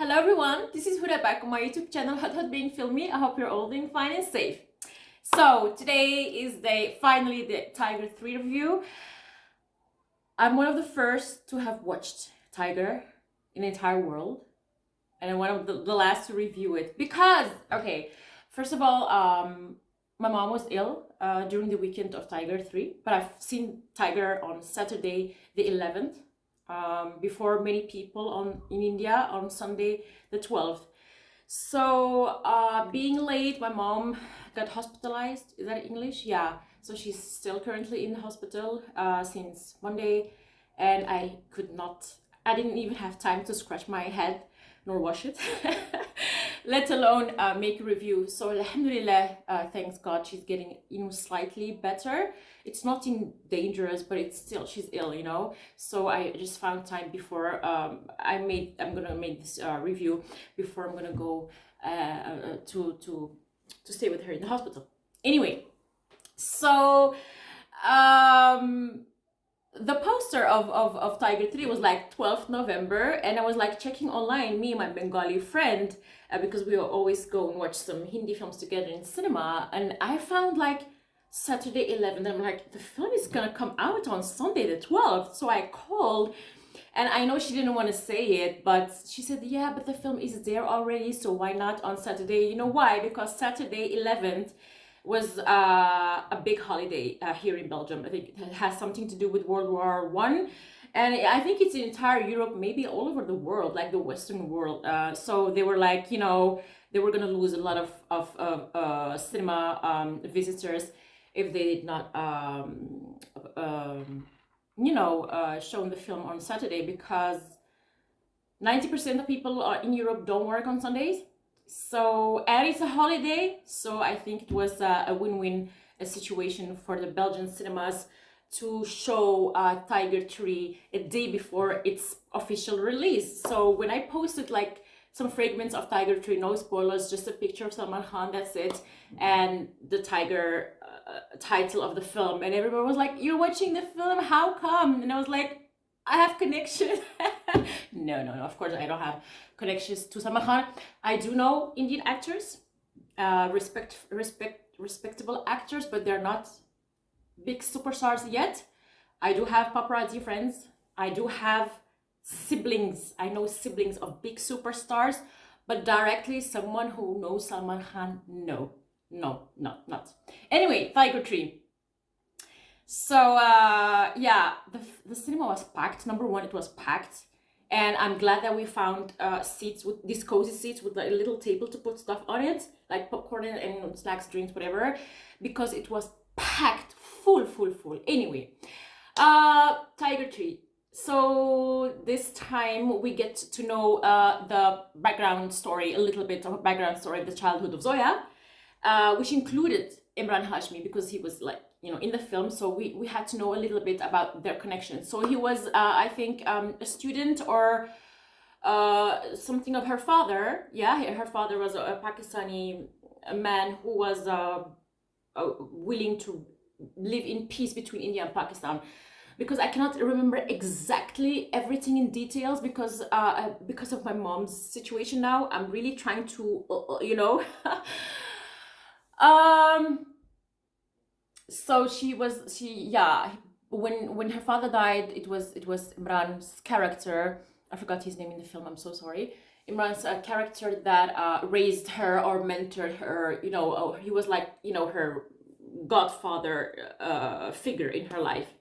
Hello everyone, this is Huda back on my YouTube channel Hot Being Filmy. I hope you're all doing fine and safe. So today is finally the Tiger 3 review. I'm one of the first to have watched Tiger in the entire world, and I'm one of the last to review it because, okay, first of all, my mom was ill during the weekend of Tiger 3, but I've seen Tiger on Saturday the 11th. Before many people in India on Sunday the 12th. So being late, my mom got hospitalized. Is that English? Yeah. So she's still currently in the hospital since Monday, and I didn't even have time to scratch my head nor wash it, let alone make a review. So alhamdulillah, thanks God, she's getting slightly better. It's nothing dangerous, but it's still, she's ill, so I just found time before I'm gonna make this review before I'm gonna go to stay with her in the hospital. Anyway, so the poster of Tiger 3 was like 12th November, and I was like checking online, me and my Bengali friend, because we always go and watch some Hindi films together in cinema, and I found like Saturday 11th, and I'm like, the film is gonna come out on Sunday the 12th. So I called, and I know she didn't want to say it, but she said, yeah, but the film is there already, so why not on Saturday? You know why? Because Saturday 11th was a big holiday here in Belgium. I think it has something to do with World War I. And I think it's in entire Europe, maybe all over the world, like the Western world. So they were like, they were going to lose a lot of cinema visitors if they did not, show the film on Saturday, because 90% of people in Europe don't work on Sundays. So, and it's a holiday, so I think it was a win-win situation for the Belgian cinemas to show Tiger 3 a day before its official release. So when I posted like some fragments of Tiger 3, no spoilers, just a picture of Salman Khan, that's it, and the Tiger title of the film, and everyone was like, you're watching the film, how come? And I was like, I have connection. No, of course I don't have connections to Salman Khan. I do know Indian actors, respectable actors, but they're not big superstars yet. I do have paparazzi friends. I do have siblings. I know siblings of big superstars, but directly someone who knows Salman Khan, no, not. Anyway, Tiger 3. So yeah, the cinema was packed. Number one, it was packed, and I'm glad that we found seats, with these cozy seats with a little table to put stuff on it, like popcorn and snacks, drinks, whatever, because it was packed, full. Anyway, Tiger 3. So this time we get to know the background story, a little bit of background story of the childhood of Zoya, which included Emraan Hashmi, because he was like, in the film, so we had to know a little bit about their connection. So he was, I think, a student or something of her father. Yeah, her father was a Pakistani man who was willing to live in peace between India and Pakistan. Because I cannot remember exactly everything in details, because of my mom's situation now. I'm really trying to, So when her father died, it was Emraan's character, I forgot his name in the film, I'm so sorry, Emraan's character that raised her or mentored her, he was like, her godfather figure in her life.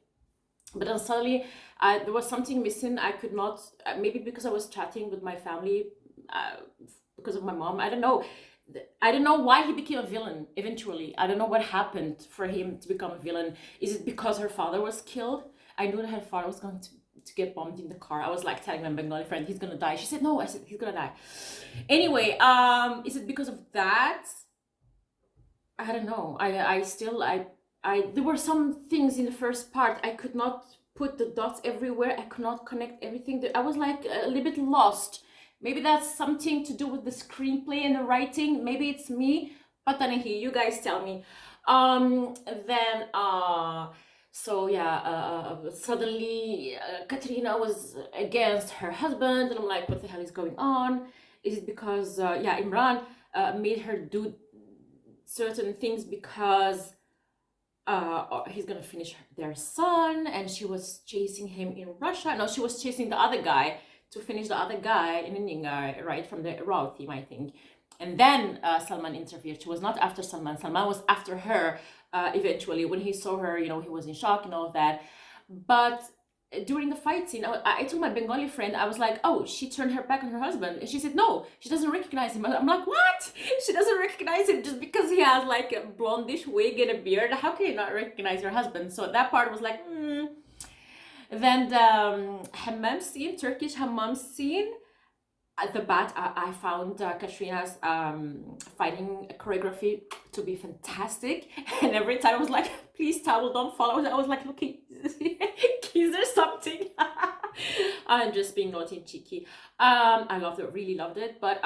But then suddenly there was something missing. I could not, maybe because I was chatting with my family, because of my mom, I don't know why he became a villain eventually. I don't know what happened for him to become a villain. Is it because her father was killed? I knew that her father was going to get bombed in the car. I was like telling my Bengali friend, he's gonna die. She said, no. I said, he's gonna die. Anyway, is it because of that? I don't know. There were some things in the first part. I could not put the dots everywhere. I could not connect everything. I was like a little bit lost. Maybe that's something to do with the screenplay and the writing. Maybe it's me. Patanahi, you guys tell me. Suddenly Katrina was against her husband, and I'm like, what the hell is going on? Is it because yeah, Imran made her do certain things because he's gonna finish their son, and she was chasing him in Russia. No, she was chasing the other guy to finish the other guy, an Indian guy, right, from the Raw team, I think. And then Salman interfered. She was not after Salman. Salman was after her eventually. When he saw her, you know, he was in shock and all of that. But during the fight scene, I told my Bengali friend, I was like, oh, she turned her back on her husband. And she said, no, she doesn't recognize him. I'm like, what? She doesn't recognize him just because he has like a blondish wig and a beard. How can you not recognize your husband? So that part was like, Then the hammam scene, Turkish hammam scene, at the bat, I found Katrina's fighting choreography to be fantastic. And every time I was like, please, towel, don't fall. I was like, looking, is there something? I'm just being naughty and cheeky. I loved it, really loved it. But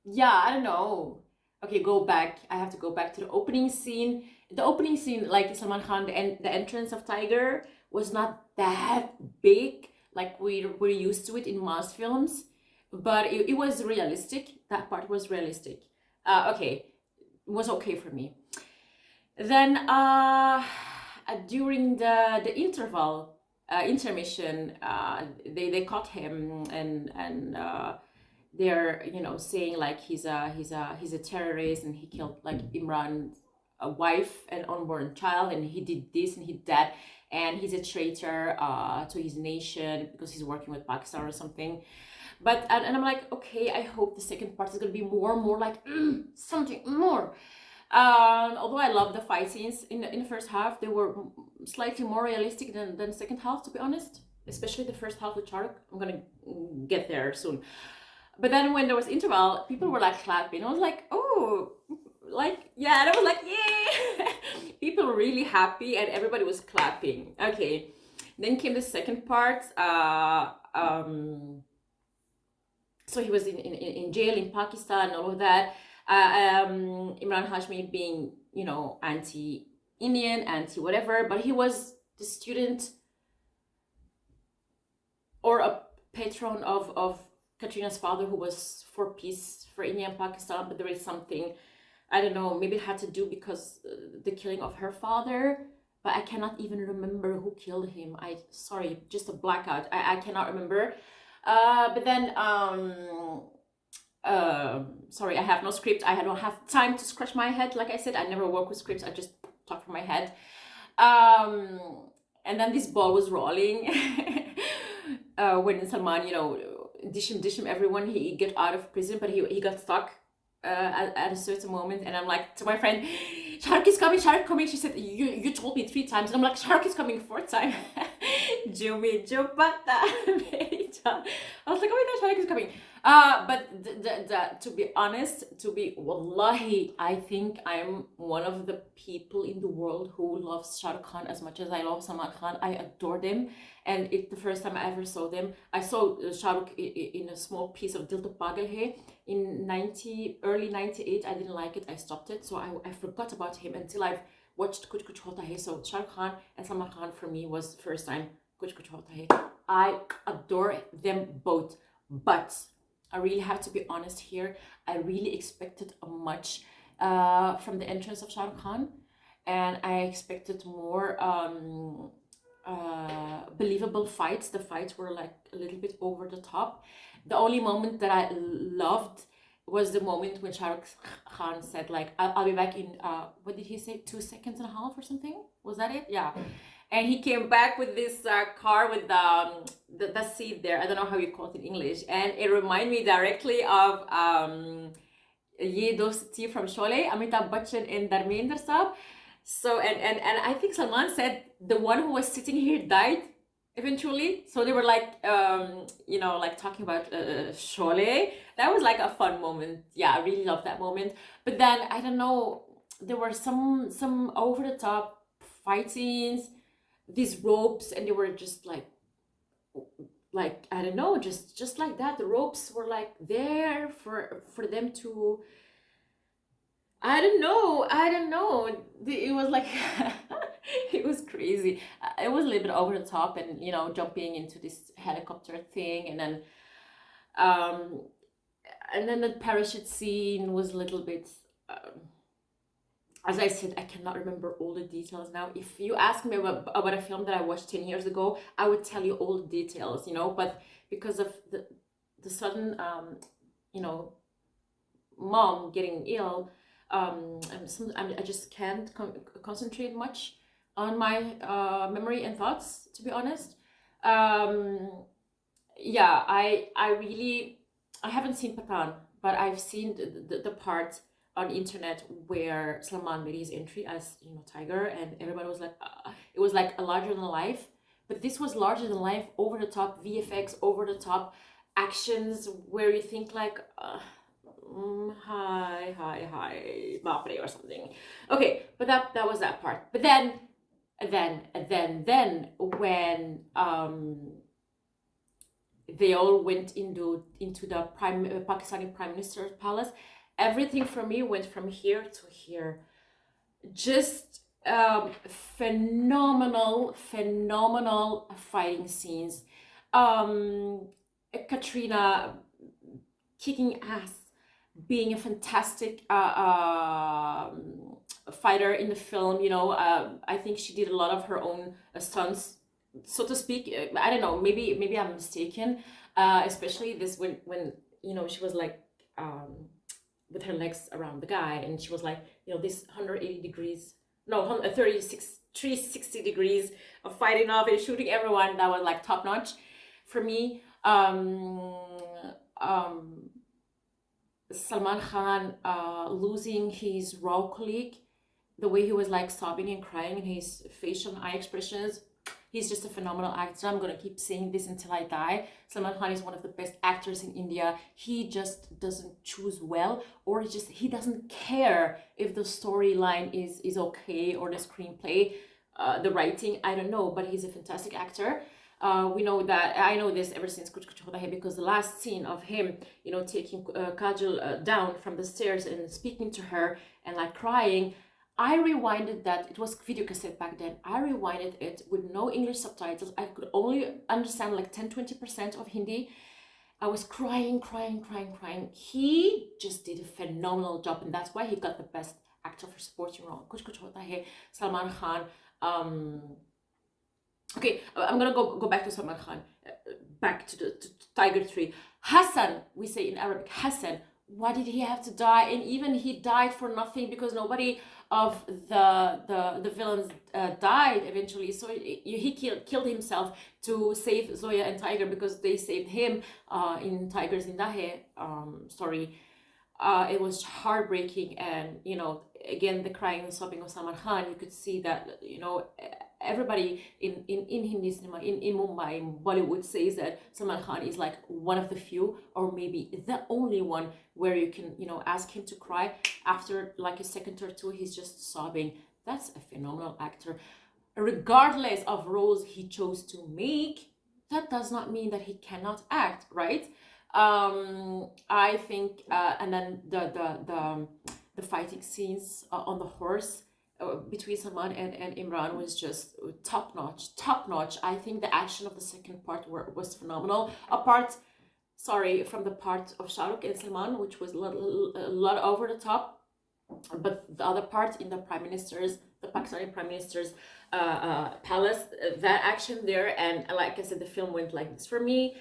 yeah, I don't know. Okay, go back. I have to go back to the opening scene. The opening scene, like Salman Khan, the entrance of Tiger was not that big. Like we're used to it in mass films, but it was realistic. That part was realistic. Okay, it was okay for me. Then during the intermission, they caught him, and they're, you know, saying like he's a terrorist, and he killed like Imran's wife and unborn child, and he did this and he did that, and he's a traitor to his nation because he's working with Pakistan or something. But and I'm like, okay, I hope the second part is gonna be more like something more. Although I love the fight scenes in the first half, they were slightly more realistic than the second half, to be honest. Especially the first half with Shahrukh. I'm gonna get there soon. But then when there was interval, people were like clapping. I was like, oh, like, yeah, and I was like, yeah. People were really happy and everybody was clapping. Okay, then came the second part. So he was in jail in Pakistan and all of that. Imran Hashmi being, you know, anti-Indian, anti-whatever, but he was the student or a patron of Katrina's father, who was for peace for India and Pakistan. But there is something, I don't know, maybe it had to do because the killing of her father, but I cannot even remember who killed him. Sorry, just a blackout. I cannot remember. But then, sorry, I have no script. I don't have time to scratch my head. Like I said, I never work with scripts. I just talk from my head. And then this ball was rolling when Salman, you know, dish him everyone. He get out of prison, but he got stuck at a certain moment. And I'm like to my friend, Shahrukh is coming, Shahrukh coming. She said, you told me 3 times. And I'm like, Shahrukh is coming 4th time. Jumi Jupata. I was like, oh my gosh, Shahrukh is coming. But to be honest, wallahi, I think I'm one of the people in the world who loves Shahrukh Khan as much as I love Salman Khan. I adore them. And the first time I ever saw them, I saw Shahrukh in a small piece of Dil To Pagal Hai in early 98. I didn't like it. I stopped it. So I forgot about him until I've watched Kuch Kuch Hota Hai. So Shahrukh Khan and Salman Khan for me was first time Kuch Kuch Hota Hai. I adore them both. But I really have to be honest here. I really expected much from the entrance of Shahrukh Khan. And I expected more believable fights. The fights were like a little bit over the top. The only moment that I loved was the moment when Shahrukh Khan said like, I'll be back in, what did he say, 2.5 seconds or something? Was that it? Yeah. And he came back with this car with the seat there. I don't know how you call it in English. And it reminded me directly of Ye Dosti from Sholay, Amitabh Bachchan and Dharmender Saab. So, and I think Salman said the one who was sitting here died eventually. So they were like, you know, like talking about Sholay. That was like a fun moment. Yeah, I really loved that moment. But then, I don't know, there were some over the top fight scenes, these ropes, and they were just like I don't know, just like that. The ropes were like there for them to, I don't know. It was like it was crazy. It was a little bit over the top, and you know, jumping into this helicopter thing, and then Um, and then the parachute scene was a little bit, as I said, I cannot remember all the details now. If you ask me about a film that I watched 10 years ago, I would tell you all the details, you know, but because of the sudden, you know, mom getting ill, I just can't concentrate much on my memory and thoughts, to be honest. Yeah, I haven't seen Patan, but I've seen the part on internet where Salman made his entry as, you know, Tiger, and everybody was like, it was like a larger than life, but this was larger than life, over the top VFX, over the top actions, where you think like, hi, Bapre or something. Okay, but that was that part. But then when they all went into the Pakistani Prime Minister's palace, everything for me went from here to here. Just phenomenal fighting scenes. Katrina kicking ass, being a fantastic fighter in the film. You know, I think she did a lot of her own stunts, so to speak. I don't know, maybe I'm mistaken, especially this when you know, she was like with her legs around the guy, and she was like, you know, this 180 degrees, no, 360 degrees of fighting off and shooting everyone. That was like top notch for me. Salman Khan losing his raw colleague, the way he was like sobbing and crying, and his facial and eye expressions, he's just a phenomenal actor. I'm gonna keep saying this until I die. Salman Khan is one of the best actors in India. He just doesn't choose well, or just he doesn't care if the storyline is okay, or the screenplay, the writing, I don't know, but he's a fantastic actor. We know that, I know this ever since Kuch Kuch Hota Hai, because the last scene of him, you know, taking Kajal down from the stairs and speaking to her and like crying, I rewinded that. It was video cassette back then. I rewinded it with no English subtitles. I could only understand like 10-20% of Hindi. I was crying. He just did a phenomenal job, and that's why he got the best actor for supporting role. Kuch Kuch Hota Hai, Salman Khan. Okay, I'm gonna go back to Salman Khan, back to Tiger 3. Hassan, we say in Arabic, Hassan, why did he have to die? And even he died for nothing, because nobody of the villains died eventually. So he killed himself to save Zoya and Tiger, because they saved him in Tiger's Zindahe story. It was heartbreaking, and you know, again, the crying and sobbing of Salman Khan, you could see that, you know, everybody in Hindi cinema, in Mumbai, in Bollywood, says that Salman Khan is like one of the few, or maybe the only one, where you can, you know, ask him to cry after like a second or two, he's just sobbing. That's a phenomenal actor. Regardless of roles he chose to make, that does not mean that he cannot act, right? I think, and then the fighting scenes on the horse between Salman and Emraan was just top notch. I think the action of the second part was phenomenal. Apart, sorry, from the part of Shah Rukh and Salman, which was a lot over the top, but the other part in the Pakistani Prime Minister's palace, that action there, and like I said, the film went like this for me.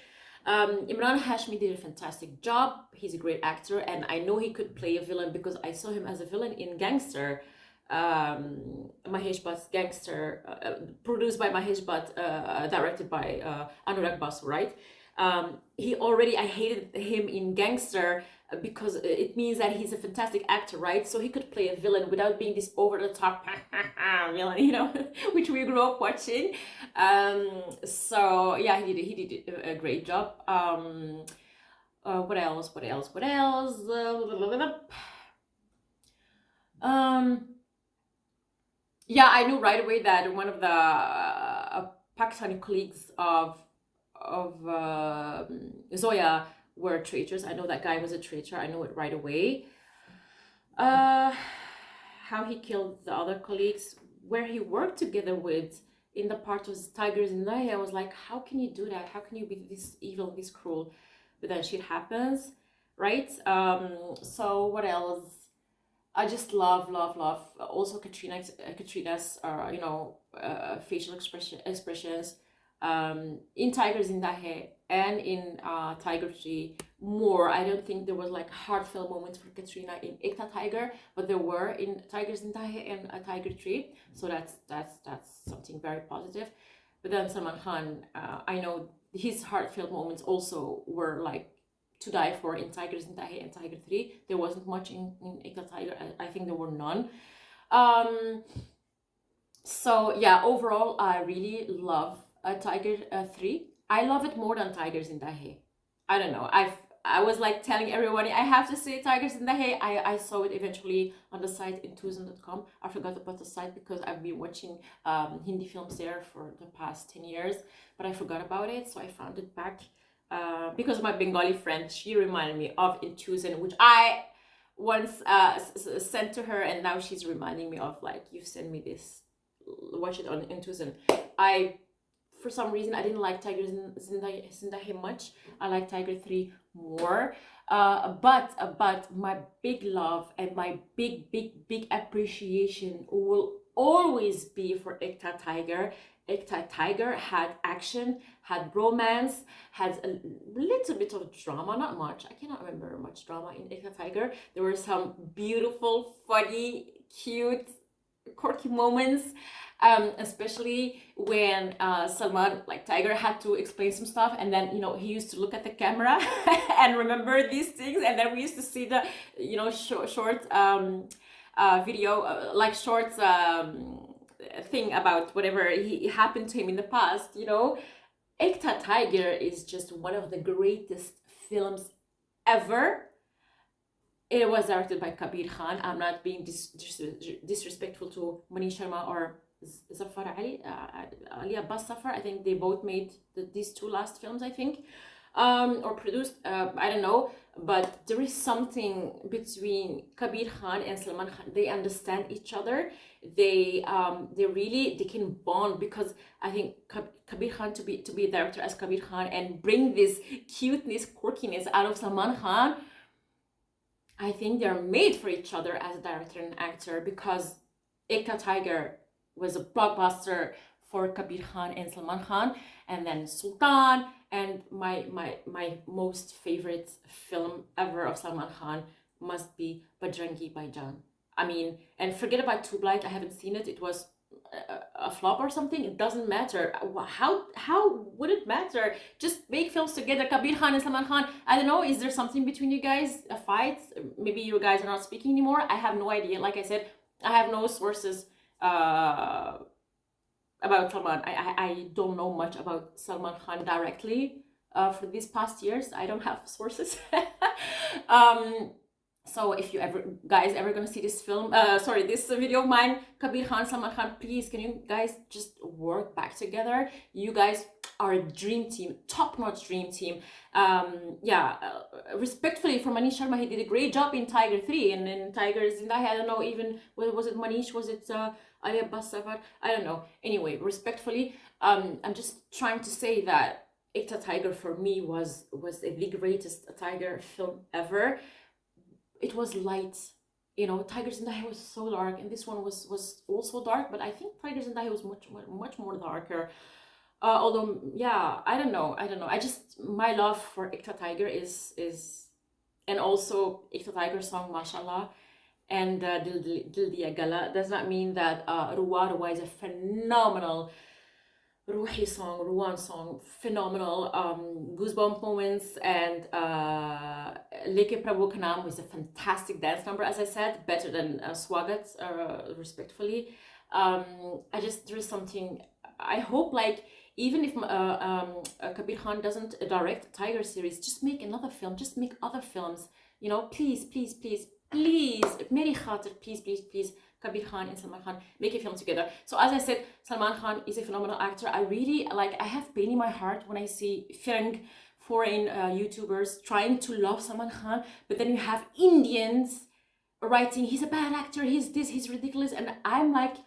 Emraan Hashmi did a fantastic job. He's a great actor, and I know he could play a villain because I saw him as a villain in Gangster, Mahesh Bhatt's Gangster, produced by Mahesh Bhatt, directed by Anurag Basu, right? I hated him in Gangster because it means that he's a fantastic actor, right? So he could play a villain without being this over-the-top villain, you know, which we grew up watching. So yeah, he did a great job. What else? Yeah, I knew right away that one of the Pakistani colleagues of Zoya were traitors. I know that guy was a traitor. I know it right away. How he killed the other colleagues, where he worked together with in the part of Tigers in Naya, I was like, how can you do that? How can you be this evil, this cruel? but then shit happens, right? So what else? I just love, love, love. Also, Katrina's, facial expressions, in Tigers in Dahe and in Tiger 3 more. I don't think there was like heartfelt moments for Katrina in Ekta Tiger, but there were in Tigers in Dahe and Tiger 3. So that's something very positive. But then Salman Khan, I know his heartfelt moments also were like to die for in Tigers in Dahe and Tiger 3. There wasn't much in Ekta Tiger. I think there were none. So yeah, overall, I really love Tiger 3. I love it more than Tigers in Dahe. I don't know. I was like telling everybody I have to say Tigers in Dahe. I saw it eventually on the site intuition.com. I forgot about the site because I've been watching Hindi films there for the past 10 years, but I forgot about it, so I found it back because my Bengali friend, she reminded me of Intuition, which I once sent to her, and now she's reminding me of, like, you send me this, watch it on Intuition. For some reason, I didn't like Tiger Zindahe much. I like Tiger 3 more. But my big love and my big appreciation will always be for Ekta Tiger. Ekta Tiger had action, had romance, had a little bit of drama, not much. I cannot remember much drama in Ekta Tiger. There were some beautiful, funny, cute, quirky moments. Especially when Salman, like Tiger, had to explain some stuff, and then he used to look at the camera and remember these things, and then we used to see the short video, like short thing about whatever happened to him in the past. Ekta Tiger is just one of the greatest films ever. It was directed by Kabir Khan. I'm not being disrespectful to Manish Sharma or Zafar Ali Abbas Zafar. I think they both made these two last films, I think, or produced. I don't know, but there is something between Kabir Khan and Salman Khan. They understand each other. They can bond, because I think Kabir Khan to be a director as Kabir Khan and bring this cuteness, quirkiness out of Salman Khan. I think they're made for each other as a director and actor, because Ekta Tiger was a blockbuster for Kabir Khan and Salman Khan, and then Sultan, and my most favorite film ever of Salman Khan must be Bajrangi Bhaijaan. I mean, and forget about Two Blind. I haven't seen it. It was a flop or something. It doesn't matter. How would it matter? Just make films together, Kabir Khan and Salman Khan. I don't know, is there something between you guys, a fight? Maybe you guys are not speaking anymore. I have no idea. Like I said, I have no sources about Salman. I don't know much about Salman Khan directly for these past years. I don't have sources. So if you guys ever gonna see this film, this video of mine, Kabir Khan, Salman Khan, please, can you guys just work back together? You guys are a dream team, top-notch dream team. Respectfully for Manish Sharma, he did a great job in Tiger 3, and in Tigers in Dahe, I don't know, even, was it Manish, was it Ali Abbas Safar? I don't know. Anyway, respectfully, I'm just trying to say that Ekta Tiger for me was the greatest Tiger film ever. It was light, Tigers in Dahe was so dark, and this one was also dark, but I think Tigers in Dahe was much more darker. Although, yeah, I don't know. I just, my love for Ekta Tiger is, and also Ekta Tiger song, Mashallah, and Dil Diya Gala does not mean that Ruwa is a phenomenal Ruhi song, Ruwan song, phenomenal, goosebump moments, and Leke Prabhu Kanam was a fantastic dance number, as I said, better than Swagat, respectfully. There is something, I hope, like, even if Kabir Khan doesn't direct a Tiger series, just make another film, just make other films, please, Meri Khatir, please, Kabir Khan and Salman Khan, make a film together. So as I said, Salman Khan is a phenomenal actor. I really, I have pain in my heart when I see foreign YouTubers trying to love Salman Khan, but then you have Indians writing, he's a bad actor, he's this, he's ridiculous, and I'm like,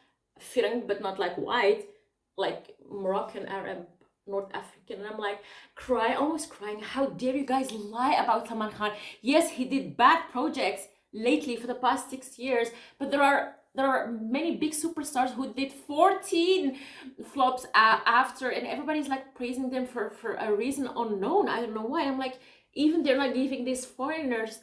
Firang, but not like white, like Moroccan Arab, North African, and I'm like almost crying. How dare you guys lie about Salman Khan? Yes, he did bad projects lately for the past 6 years, but there are many big superstars who did 14 flops after, and everybody's like praising them for a reason unknown. I don't know why. I'm like, even they're not giving these foreigners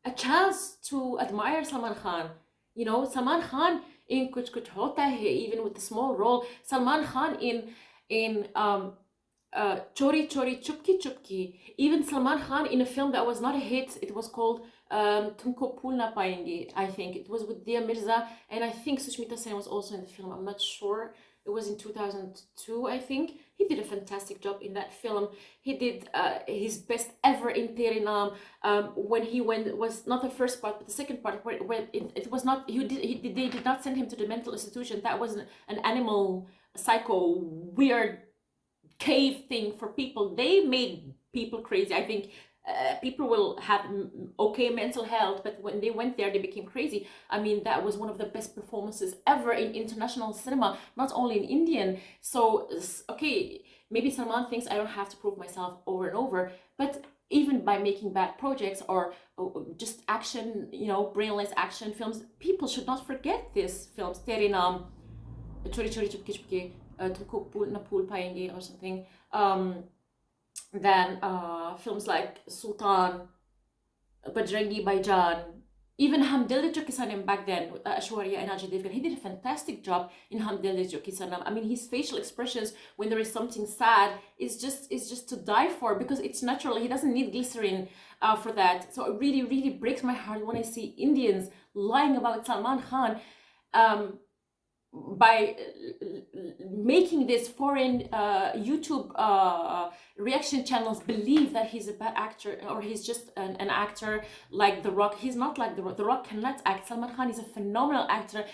a chance to admire Salman Khan. You know, Salman Khan in Kuch Kuch Hota Hai, even with the small role. Salman Khan in Chori Chori Chupki Chupki. Even Salman Khan in a film that was not a hit. It was called Tumko Pool Na Payenge, I think. It was with Dia Mirza, and I think Sushmita Sen was also in the film. I'm not sure. It was in 2002, I think. He did a fantastic job in that film. He did his best ever in Tere Naam. When he went, was not the first part, but the second part, where it was not, they did not send him to the mental institution. That was an animal, psycho, weird cave thing for people. They made people crazy. I think people will have okay mental health, but when they went there, they became crazy. I mean, that was one of the best performances ever in international cinema, not only in Indian. So, okay, maybe Salman thinks I don't have to prove myself over and over, but even by making bad projects or just action, you know, brainless action films, people should not forget these films. Tere Naam, Chori Chori Chupki Chupki, Tumko Pool Na Pool Payenge or something. Then films like Sultan, Bajrangi Bhaijaan, even Hum Dil De Chuke Sanam back then, Aishwarya and Ajay Devgan, he did a fantastic job in Hum Dil De Chuke Sanam. I mean, his facial expressions when there is something sad is just to die for, because it's natural. He doesn't need glycerin for that. So it really, really breaks my heart when I see Indians lying about Salman Khan by making these foreign YouTube reaction channels believe that he's a bad actor, or he's just an actor like The Rock. He's not like The Rock. The Rock cannot act. Salman Khan is a phenomenal actor.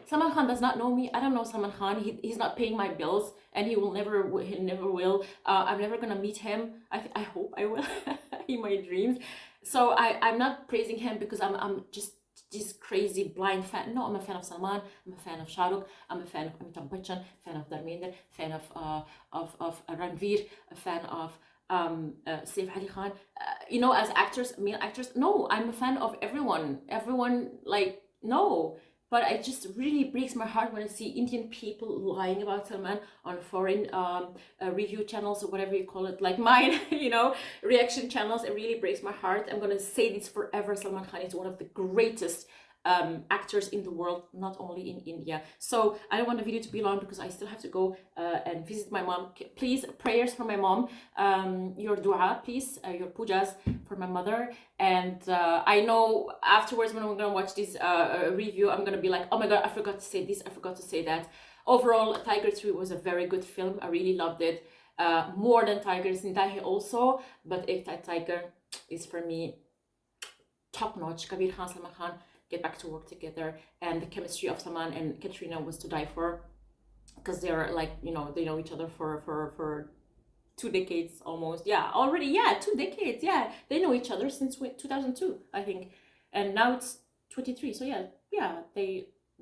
Salman Khan does not know me. I don't know Salman Khan. He's not paying my bills, and he never will. I'm never gonna meet him. I hope I will in my dreams. So I'm not praising him because I'm just this crazy blind fan. No, I'm a fan of Salman. I'm a fan of Shah Rukh. I'm a fan of Amitabh Bachchan. Fan of Dharmender. Fan of Ranveer. A fan of Saif Ali Khan. You know, as actors, male actors. No, I'm a fan of everyone. Everyone, like, no. But it just really breaks my heart when I see Indian people lying about Salman on foreign review channels or whatever you call it, like mine, you know, reaction channels. It really breaks my heart. I'm going to say this forever. Salman Khan is one of the greatest actors in the world, not only in India. So I don't want the video to be long because I still have to go and visit my mom. Please, prayers for my mom, your dua, please, your pujas for my mother. And I know afterwards when I'm gonna watch this review, I'm gonna be like, oh my god, I forgot to say this, I forgot to say that. Overall, Tiger 3 was a very good film. I really loved it, more than Tiger Zindahi also, but Ek Tha Tiger is for me top notch. Kabir Khan, Salman Khan get back to work together, and the chemistry of Salman and Katrina was to die for, because they're like, you know, they know each other for 2 decades almost. Yeah, already, yeah, 2 decades. Yeah, they know each other since 2002, I think, and now it's 23. So yeah,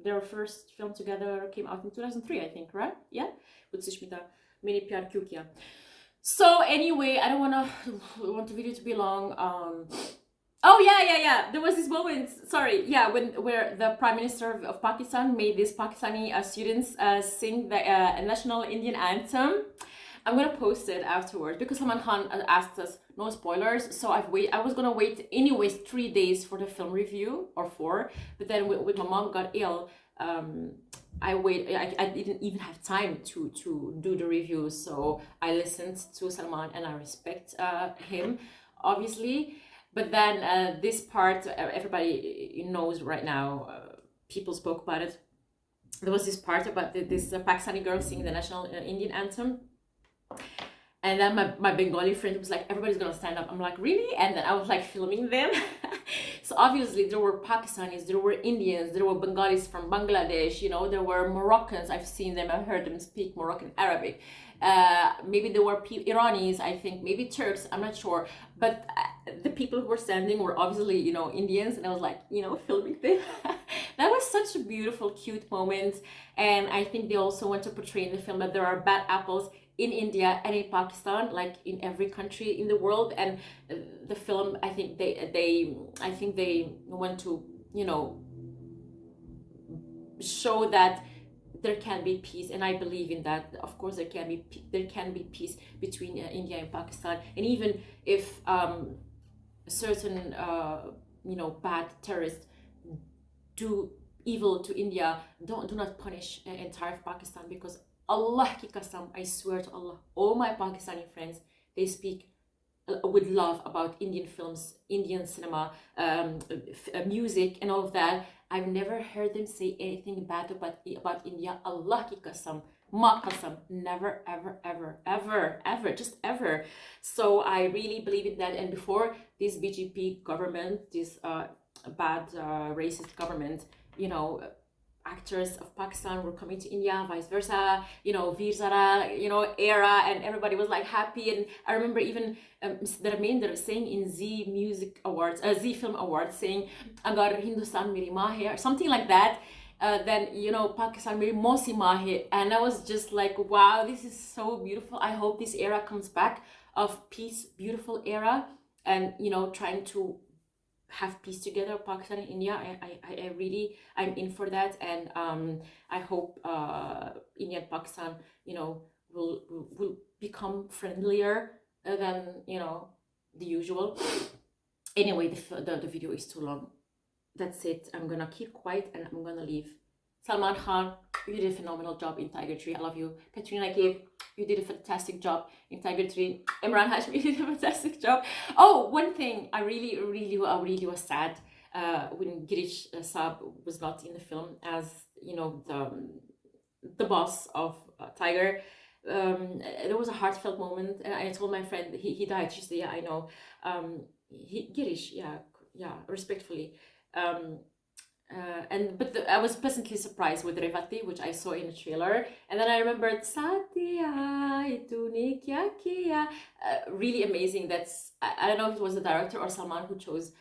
their first film together came out in 2003, I think, right? Yeah, with Sushmita. Maine Pyar Kyun Kiya. So anyway, I don't want the video to be long. Oh yeah. There was this moment, sorry, yeah, where the Prime Minister of Pakistan made these Pakistani students sing the national Indian anthem. I'm gonna post it afterwards because Salman Khan asked us, no spoilers. So I was gonna wait anyways 3 days for the film review, or 4. But then when my mom got ill, I didn't even have time to do the review. So I listened to Salman and I respect him, obviously. But then this part, everybody knows right now, people spoke about it. There was this part about this Pakistani girl singing the national Indian anthem. And then my Bengali friend was like, everybody's gonna stand up. I'm like, really? And then I was like filming them. So obviously there were Pakistanis, there were Indians, there were Bengalis from Bangladesh, you know, there were Moroccans. I've seen them, I've heard them speak Moroccan Arabic. Maybe there were Iranis, I think, maybe Turks, I'm not sure. But the people who were standing were obviously, you know, Indians, and I was like, you know, filming them. That was such a beautiful, cute moment. And I think they also want to portray in the film that there are bad apples in India and in Pakistan, like in every country in the world. And the film, I think they want to, you know, show that there can be peace, and I believe in that. Of course, there can be peace between India and Pakistan, and even if certain you know, bad terrorists do evil to India, do not punish entire Pakistan, because Allah ki kasam, I swear to Allah, all my Pakistani friends, they speak with love about Indian films, Indian cinema, music, and all of that. I've never heard them say anything bad about India. Allah ki kasam, ma kasam, never, ever, ever, ever, ever, just ever. So I really believe in that. And before this BJP government, this bad racist government, you know, actors of Pakistan were coming to India, vice versa, you know, Veer Zara, you know, era, and everybody was like happy. And I remember even Dharmendra saying in Z Music Awards, Z Film Awards, saying "Agar Hindustan Meri Maa hai," or something like that. Then, you know, Pakistan Meri Mausi Maa hai. And I was just like, wow, this is so beautiful. I hope this era comes back of peace, beautiful era, and, you know, trying to have peace together, Pakistan and India. I'm in for that. And I hope India and Pakistan, you know, will become friendlier than, you know, the usual. Anyway, the video is too long. That's it. I'm gonna keep quiet and I'm gonna leave. Salman Khan, you did a phenomenal job in Tiger 3. I love you. Katrina, Kaif, you did a fantastic job in Tiger 3. Emraan, Hashmi, you did a fantastic job. Oh, one thing, I really was sad when Girish Saab was not in the film as, you know, the boss of Tiger. There was a heartfelt moment, and I told my friend he died. She said, yeah, I know. Girish, yeah, respectfully. I was pleasantly surprised with Revati, which I saw in the trailer, and then I remembered Satya tune kya kiya. Really amazing. I don't know if it was the director or Salman who chose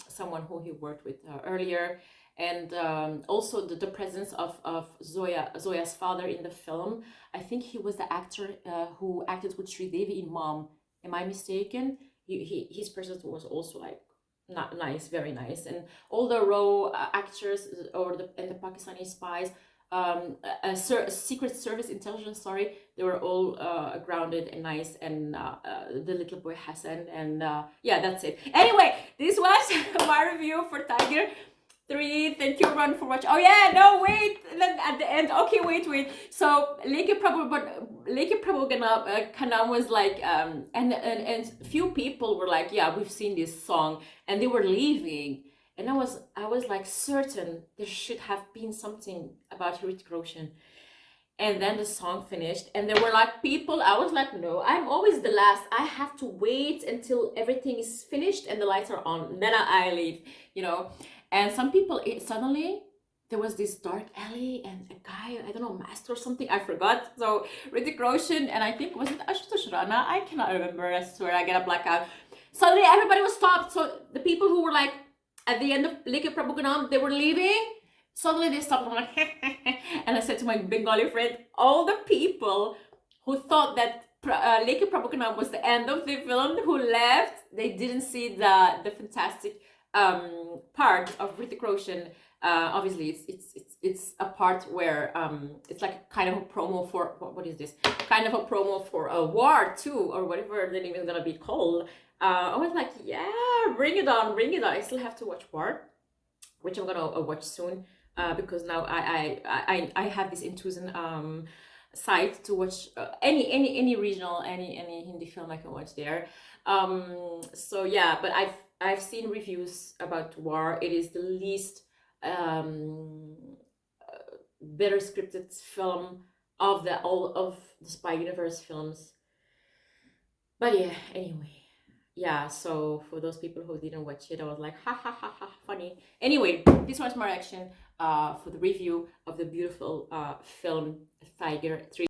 someone who he worked with earlier, and also the presence of Zoya's father in the film. I think he was the actor who acted with Sridevi in Mom. Am I mistaken? His presence was also like not nice, very nice. And all the raw actors and the Pakistani spies, secret service intelligence, sorry, they were all grounded and nice. And the little boy Hassan, and yeah, that's it. Anyway, this was my review for Tiger 3. Thank you everyone for watching. Oh yeah, no, wait, then at the end, okay, wait. So Leke Prabhu Kanam was like, and few people were like, yeah, we've seen this song, and they were leaving, and I was like certain there should have been something about Hrithik Roshan. And then the song finished, and there were like people. I was like, no, I'm always the last. I have to wait until everything is finished and the lights are on, and then I leave, you know. And some people, suddenly there was this dark alley and a guy, I don't know, master or something, I forgot. So Hrithik Roshan, and I think, was it Ashutosh Rana? I cannot remember, I swear, I get a blackout. Suddenly everybody was stopped. So the people who were like at the end of Leke Prabhuganam, they were leaving. Suddenly they stopped. I'm like, and I said to my Bengali friend, all the people who thought that Leke Prabhuganam was the end of the film, who left, they didn't see the fantastic part of Hrithik Roshan. Obviously it's a part where it's like kind of a promo for what is this, kind of a promo for a War 2 or whatever the name is gonna be called. I was like, yeah, bring it on. I still have to watch War, which I'm gonna watch soon, because now I have this enthusiasm site to watch any regional, any Hindi film I can watch there. So yeah, but I've seen reviews about War. It is the least better scripted film of all of the Spy Universe films. But yeah, anyway, yeah, so for those people who didn't watch it, I was like, ha, funny. Anyway, this was my reaction for the review of the beautiful film Tiger 3.